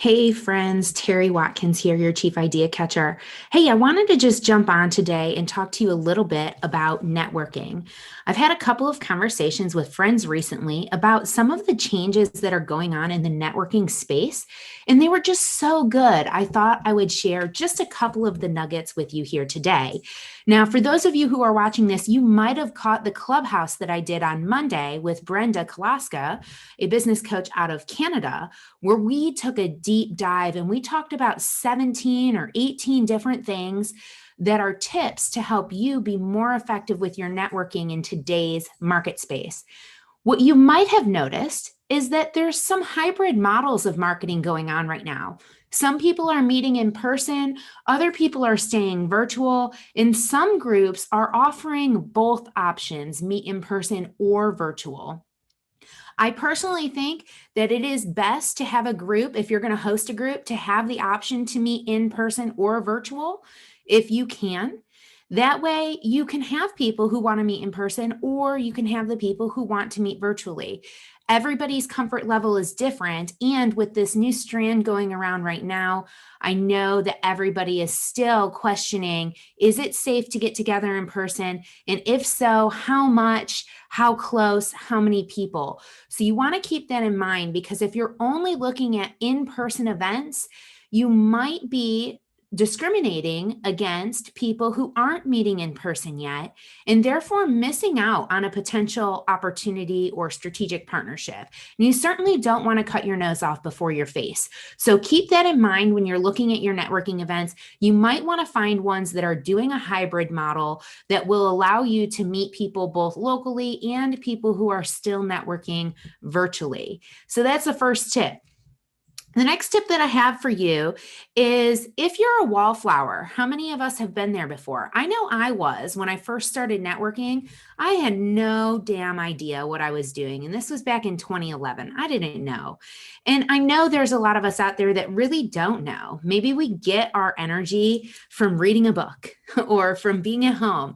Hey friends, Terri Watkins here, your Chief Idea Catcher. Hey, I wanted to just jump on today and talk to you a little bit about networking. I've had a couple of conversations with friends recently about some of the changes that are going on in the networking space, and they were just so good. I thought I would share just a couple of the nuggets with you here today. Now, for those of you who are watching this, you might have caught the clubhouse that I did on Monday with Brenda Kalaska, a business coach out of Canada, where we took a deep dive and we talked about 17 or 18 different things that are tips to help you be more effective with your networking in today's market space. What you might have noticed is that there's some hybrid models of marketing going on right now. Some people are meeting in person, other people are staying virtual, and some groups are offering both options, meet in person or virtual. I personally think that it is best to have a group, if you're going to host a group, to have the option to meet in person or virtual if you can. That way, you can have people who want to meet in person, or you can have the people who want to meet virtually. Everybody's comfort level is different. And with this new strand going around right now, I know that everybody is still questioning, is it safe to get together in person? And if so, how much, how close, how many people? So you want to keep that in mind, because if you're only looking at in-person events, you might be discriminating against people who aren't meeting in person yet, and therefore missing out on a potential opportunity or strategic partnership. And you certainly don't want to cut your nose off before your face. So keep that in mind when you're looking at your networking events. You might want to find ones that are doing a hybrid model that will allow you to meet people both locally and people who are still networking virtually. So that's the first tip. The next tip that I have for you is, if you're a wallflower, how many of us have been there before? I know I was. When I first started networking, I had no damn idea what I was doing. And this was back in 2011. I didn't know. And I know there's a lot of us out there that really don't know. Maybe we get our energy from reading a book or from being at home.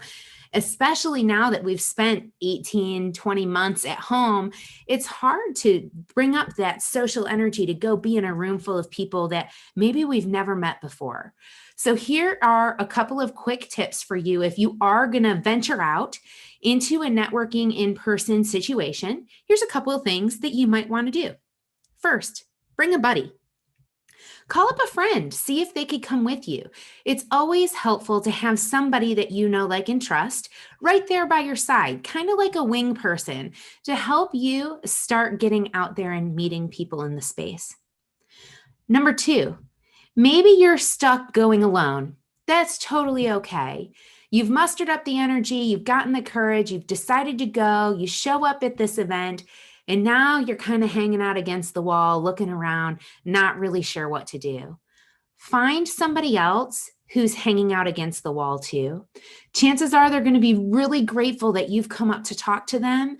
Especially now that we've spent 18, 20 months at home, it's hard to bring up that social energy to go be in a room full of people that maybe we've never met before. So here are a couple of quick tips for you if you are going to venture out into a networking in-person situation. Here's a couple of things that you might want to do. First, bring a buddy. Call up a friend, see if they could come with you. It's always helpful to have somebody that you know, like, and trust right there by your side, kind of like a wing person, to help you start getting out there and meeting people in the space. Number two, maybe you're stuck going alone. That's totally okay. You've mustered up the energy, you've gotten the courage, you've decided to go, you show up at this event, and now you're kind of hanging out against the wall, looking around, not really sure what to do. Find somebody else who's hanging out against the wall too. Chances are they're going to be really grateful that you've come up to talk to them,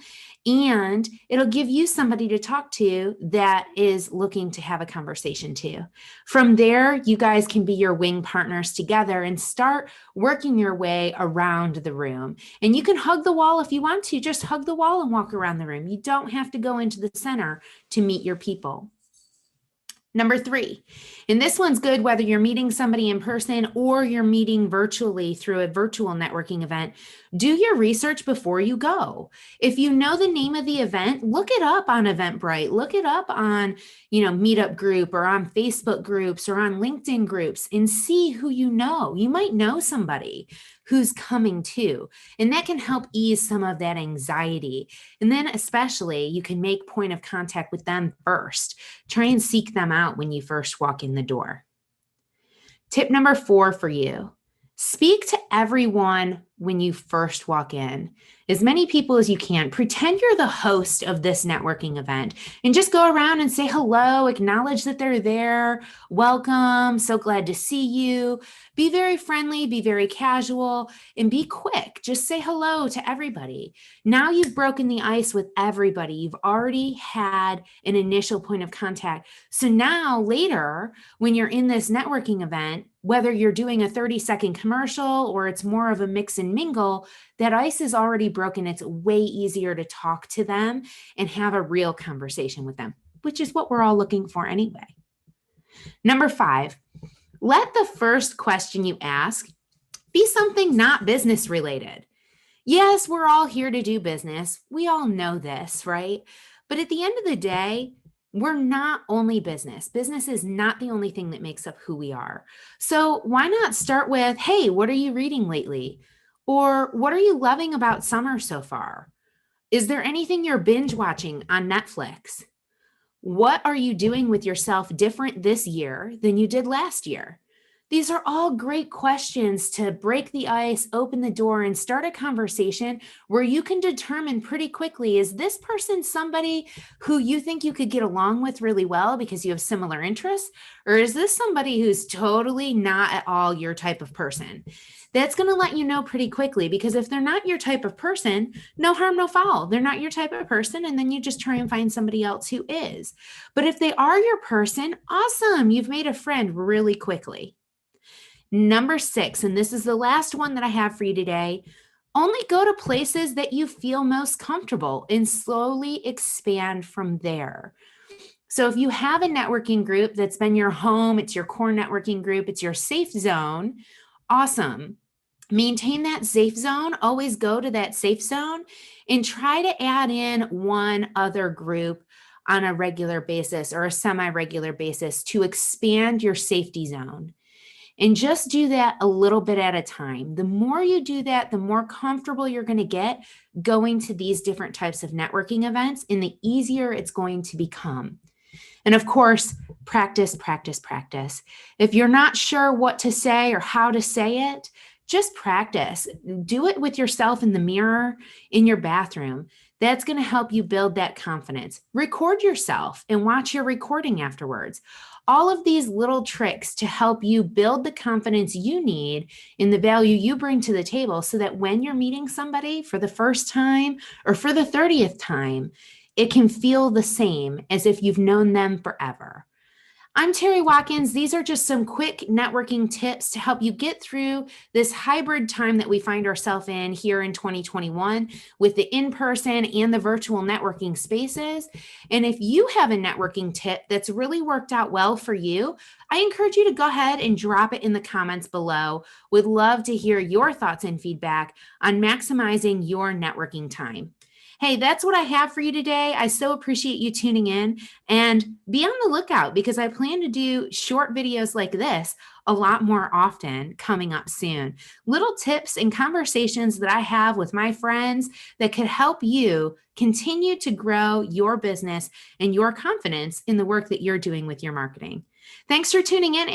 and it'll give you somebody to talk to that is looking to have a conversation too. From there, you guys can be your wing partners together and start working your way around the room. And you can hug the wall if you want to. Just hug the wall and walk around the room. You don't have to go into the center to meet your people. Number three, and this one's good whether you're meeting somebody in person or you're meeting virtually through a virtual networking event. Do your research before you go. If you know the name of the event, look it up on Eventbrite, look it up on, Meetup group or on Facebook groups or on LinkedIn groups, and see who you know. You might know somebody who's coming too, and that can help ease some of that anxiety. And then especially, you can make point of contact with them first. Try and seek them out when you first walk in the door. Tip number 4 for you: speak to everyone when you first walk in. As many people as you can. Pretend you're the host of this networking event and just go around and say hello, acknowledge that they're there, welcome, so glad to see you. Be very friendly, be very casual, and be quick. Just say hello to everybody. Now you've broken the ice with everybody. You've already had an initial point of contact. So now later, when you're in this networking event, whether you're doing a 30-second commercial or it's more of a mix and mingle, that ice is already broken. It's way easier to talk to them and have a real conversation with them, which is what we're all looking for anyway. Number 5, let the first question you ask be something not business related. Yes, we're all here to do business. We all know this, right? But at the end of the day, we're not only business. Business is not the only thing that makes up who we are. So why not start with, hey, what are you reading lately? Or what are you loving about summer so far? Is there anything you're binge watching on Netflix? What are you doing with yourself different this year than you did last year? These are all great questions to break the ice, open the door, and start a conversation where you can determine pretty quickly, is this person somebody who you think you could get along with really well because you have similar interests? Or is this somebody who's totally not at all your type of person? That's going to let you know pretty quickly, because if they're not your type of person, no harm, no foul. They're not your type of person, and then you just try and find somebody else who is. But if they are your person, awesome. You've made a friend really quickly. Number 6, and this is the last one that I have for you today, only go to places that you feel most comfortable and slowly expand from there. So if you have a networking group that's been your home, it's your core networking group, it's your safe zone, awesome. Maintain that safe zone, always go to that safe zone, and try to add in one other group on a regular basis or a semi-regular basis to expand your safety zone. And just do that a little bit at a time. The more you do that, the more comfortable you're going to get going to these different types of networking events, and the easier it's going to become. And of course, practice, practice, practice. If you're not sure what to say or how to say it, just practice. Do it with yourself in the mirror in your bathroom. That's going to help you build that confidence. Record yourself and watch your recording afterwards. All of these little tricks to help you build the confidence you need in the value you bring to the table, so that when you're meeting somebody for the first time or for the 30th time, it can feel the same as if you've known them forever. I'm Terri Watkins. These are just some quick networking tips to help you get through this hybrid time that we find ourselves in here in 2021 with the in-person and the virtual networking spaces. And if you have a networking tip that's really worked out well for you, I encourage you to go ahead and drop it in the comments below. Would love to hear your thoughts and feedback on maximizing your networking time. Hey, that's what I have for you today. I so appreciate you tuning in, and be on the lookout, because I plan to do short videos like this a lot more often coming up soon. Little tips and conversations that I have with my friends that could help you continue to grow your business and your confidence in the work that you're doing with your marketing. Thanks for tuning in.